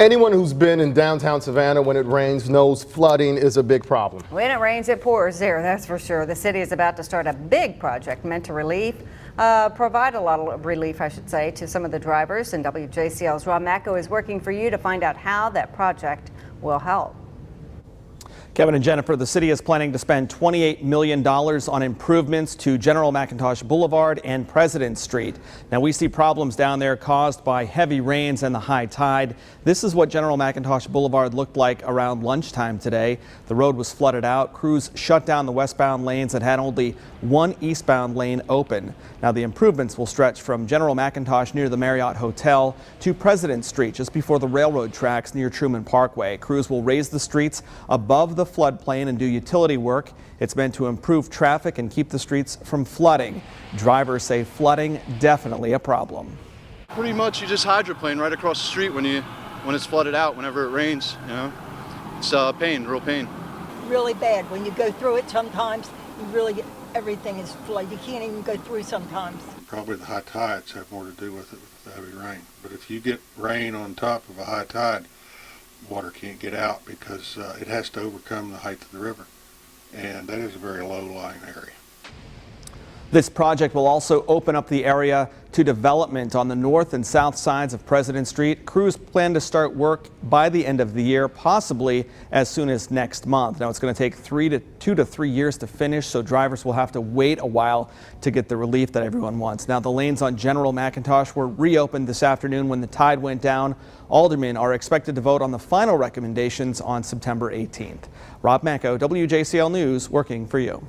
Anyone who's been in downtown Savannah when it rains knows flooding is a big problem. When it rains, it pours there, that's for sure. The city is about to start a big project meant to provide a lot of relief, I should say, to some of the drivers. And WJCL's Rob Macko is working for you to find out how that project will help. Kevin and Jennifer, the city is planning to spend $28 million on improvements to General McIntosh Boulevard and President Street. Now, we see problems down there caused by heavy rains and the high tide. This is what General McIntosh Boulevard looked like around lunchtime today. The road was flooded out. Crews shut down the westbound lanes and had only one eastbound lane open. Now, the improvements will stretch from General McIntosh near the Marriott Hotel to President Street just before the railroad tracks near Truman Parkway. Crews will raise the streets above the floodplain and do utility work. It's meant to improve traffic and keep the streets from flooding. Drivers say flooding definitely a problem. Pretty much you just hydroplane right across the street when it's flooded out whenever it rains, you know. It's pain, real pain. Really bad. When you go through it sometimes you really get everything is flooded. You can't even go through sometimes. Probably the high tides have more to do with it with the heavy rain. But if you get rain on top of a high tide, water can't get out because it has to overcome the height of the river, and that is a very low-lying area. This project will also open up the area to development on the north and south sides of President Street. Crews plan to start work by the end of the year, possibly as soon as next month. Now, it's going to take 2 to 3 years to finish, so drivers will have to wait a while to get the relief that everyone wants. Now, the lanes on General McIntosh were reopened this afternoon when the tide went down. Aldermen are expected to vote on the final recommendations on September 18th. Rob Macko, WJCL News, working for you.